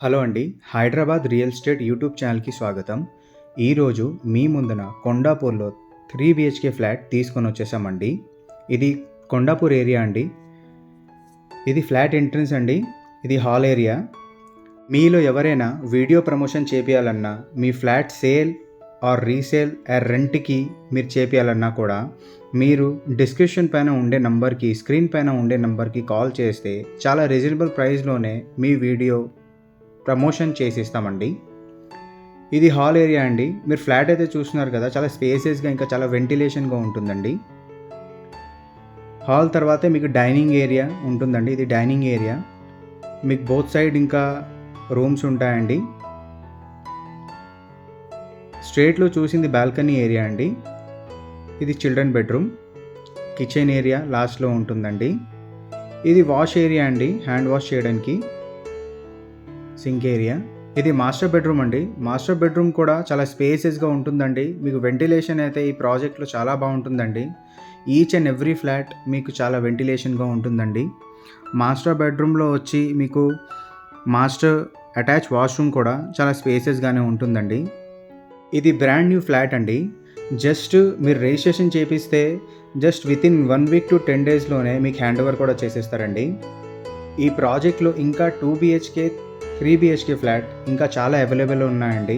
Hello అండి. Hyderabad real estate YouTube ఛానల్‌కి స్వాగతం. ఈరోజు మీ ముందున కొండాపూర్‌లో 3 బీహెచ్‌కే ఫ్లాట్ తీసుకొనొచ్చేసామండి. ఇది కొండాపూర్ ఏరియా అండి. ఇది ఫ్లాట్ ఎంట్రన్స్ అండి. ఇది హాల్ ఏరియా. మీలో ఎవరైనా వీడియో ప్రమోషన్ చేపియాలన్నా, మీ flat sale or resale or రెంట్‌కి మీరు చేపియాలన్నా కూడా మీరు డిస్క్రిప్షన్ పైన ఉండే నంబర్‌కి, స్క్రీన్ పైన ఉండే నంబర్‌కి కాల్ చేస్తే చాలా రీజనబుల్ ప్రైస్‌లోనే మీ వీడియో ప్రమోషన్ చేసిస్తామండి. ఇది హాల్ ఏరియా అండి. మీరు ఫ్లాట్ అయితే చూస్తున్నారు కదా! చాలా స్పేసియస్‌గా ఇంకా చాలా వెంటిలేషన్‌గా ఉంటుందండి. హాల్ తర్వాతే మీకు డైనింగ్ ఏరియా ఉంటుందండి. ఇది డైనింగ్ ఏరియా. మీకు బోత్ సైడ్ ఇంకా రూమ్స్ ఉంటాయండి. స్ట్రెయిట్‌లో చూసింది బాల్కనీ ఏరియా అండి. ఇది చిల్డ్రన్ బెడ్రూమ్. కిచెన్ ఏరియా లాస్ట్‌లో ఉంటుందండి. ఇది వాష్ ఏరియా అండి. హ్యాండ్ వాష్ చేయడానికి. Sink area. ఇది మాస్టర్ బెడ్రూమ్ అండి. మాస్టర్ బెడ్రూమ్ కూడా చాలా స్పేసియస్‌గా ఉంటుందండి. మీకు వెంటిలేషన్ అయితే ఈ ప్రాజెక్ట్‌లో చాలా బావుంటుందండి. ఈచ్ అండ్ ఎవ్రీ ఫ్లాట్ మీకు చాలా వెంటిలేషన్‌గా ఉంటుందండి. మాస్టర్ బెడ్రూమ్‌లో వచ్చి మీకు మాస్టర్ అటాచ్ వాష్‌రూమ్ కూడా చాలా స్పేసియస్‌గానే ఉంటుందండి. ఇది బ్రాండ్ న్యూ ఫ్లాట్ అండి. జస్ట్ మీరు రిజిస్ట్రేషన్ చేపిస్తే జస్ట్ వితిన్ 1 వీక్ టు 10 డేస్‌లోనే మీకు హ్యాండ్ ఓవర్ కూడా చేసేస్తారండి. ఈ ప్రాజెక్ట్‌లో ఇంకా 2 బీహెచ్‌కే, 3 బీహెచ్‌కే ఫ్లాట్ ఇంకా చాలా అవైలబుల్ ఉన్నాయండి.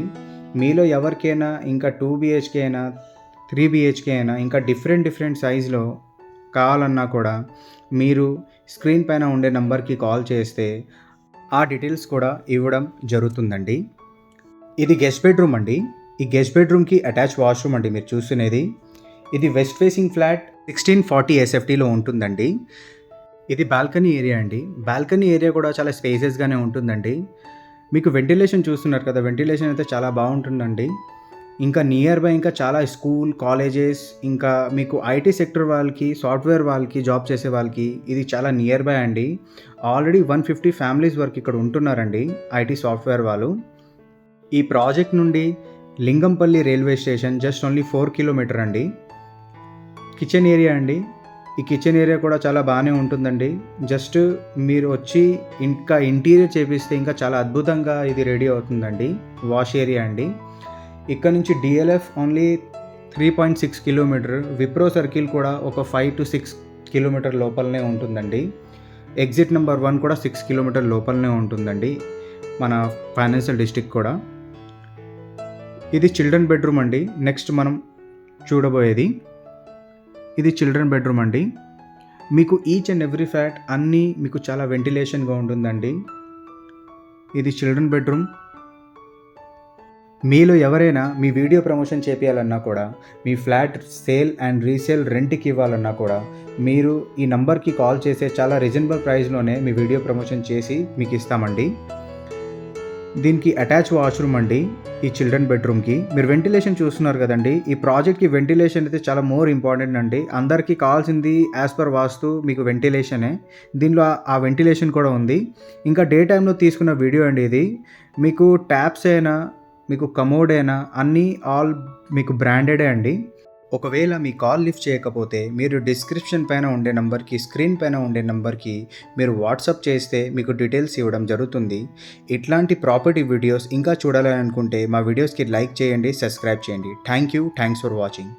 మీలో ఎవరికైనా ఇంకా 2 బీహెచ్‌కే అయినా, 3 బీహెచ్‌కే అయినా ఇంకా డిఫరెంట్ సైజ్‌లో కావాలన్నా కూడా మీరు స్క్రీన్ పైన ఉండే నంబర్‌కి కాల్ చేస్తే ఆ డీటెయిల్స్ కూడా ఇవ్వడం జరుగుతుందండి. ఇది గెస్ట్ బెడ్రూమ్ అండి. ఈ గెస్ట్ బెడ్రూమ్‌కి అటాచ్ వాష్‌రూమ్ అండి మీరు చూస్తున్నది. ఇది వెస్ట్ ఫేసింగ్ ఫ్లాట్ 1640 ఎస్ఎఫ్టీలో ఉంటుందండి. ఇది బాల్కనీ ఏరియా అండి. బాల్కనీ ఏరియా కూడా చాలా స్పేసియస్‌గానే ఉంటుందండి. మీకు వెంటిలేషన్ చూస్తున్నారు కదా! వెంటిలేషన్ అయితే చాలా బావుంటుందండి. ఇంకా నియర్ బై ఇంకా చాలా స్కూల్, కాలేజెస్ ఇంకా మీకు ఐటీ సెక్టర్ వాళ్ళకి, సాఫ్ట్‌వేర్ వాళ్ళకి, జాబ్ చేసే వాళ్ళకి ఇది చాలా నియర్ బై అండి. ఆల్రెడీ 150 ఫ్యామిలీస్ వరకు ఇక్కడ ఉంటున్నారండి ఐటీ సాఫ్ట్‌వేర్ వాళ్ళు. ఈ ప్రాజెక్ట్ నుండి Lingampally railway station just only 4 kilometre అండి. కిచెన్ ఏరియా అండి. ఈ కిచెన్ ఏరియా కూడా చాలా బాగానే ఉంటుందండి. జస్ట్ మీరు వచ్చి ఇంకా ఇంటీరియర్ చేపిస్తే ఇంకా చాలా అద్భుతంగా ఇది రెడీ అవుతుందండి. వాష్ ఏరియా అండి. ఇక్కడ నుంచి DLF only 3.6 kilometre. Wipro circle కూడా ఒక 5-6 కిలోమీటర్ లోపలనే ఉంటుందండి. ఎగ్జిట్ నెంబర్ 1 కూడా 6 కిలోమీటర్ లోపలనే ఉంటుందండి. మన ఫైనాన్షియల్ డిస్ట్రిక్ట్ కూడా. ఇది చిల్డ్రన్ బెడ్రూమ్ అండి. నెక్స్ట్ మనం చూడబోయేది. ఇది చిల్డ్రన్ బెడ్రూమ్ అండి. మీకు ఈచ్ అండ్ ఎవ్రీ ఫ్లాట్ అన్నీ మీకు చాలా వెంటిలేషన్‌గా ఉంటుందండి. ఇది చిల్డ్రన్ బెడ్రూమ్. మీలో ఎవరైనా మీ వీడియో ప్రమోషన్ చేపియాలన్నా కూడా, మీ ఫ్లాట్ సేల్ అండ్ రీసేల్ రెంట్‌కి ఇవ్వాలన్నా కూడా, మీరు ఈ నంబర్‌కి కాల్ చేస్తే చాలా రీజనబుల్ ప్రైస్‌లోనే మీ వీడియో ప్రమోషన్ చేసి మీకు ఇస్తామండి. దీనికి అటాచ్ వాష్‌రూమ్ అండి. ఈ చిల్డ్రన్ బెడ్రూమ్‌కి. మీరు వెంటిలేషన్ చూస్తున్నారు కదండీ! ఈ ప్రాజెక్ట్‌కి వెంటిలేషన్ అయితే చాలా మోర్ ఇంపార్టెంట్ అండి. అందరికీ కావాల్సింది యాస్ పర్ వాస్తు మీకు వెంటిలేషనే. దీనిలో ఆ వెంటిలేషన్ కూడా ఉంది. ఇంకా డే టైమ్‌లో తీసుకున్న వీడియో అండి ఇది. మీకు ట్యాప్స్ అయినా, మీకు కమోడ్ అయినా అన్నీ ఆల్ మీకు బ్రాండెడే అండి. ఒకవేళ మీ కాల్ లిఫ్ట్ చేయకపోతే మీరు డిస్క్రిప్షన్ పైన ఉండే నంబర్‌కి, స్క్రీన్ పైన ఉండే నంబర్‌కి మీరు వాట్సాప్ చేస్తే మీకు డీటెయిల్స్ ఇవ్వడం జరుగుతుంది. ఇట్లాంటి ప్రాపర్టీ వీడియోస్ ఇంకా చూడాలని అనుకుంటే మా వీడియోస్‌కి లైక్ చేయండి, సబ్స్క్రైబ్ చేయండి. Thanks for watching.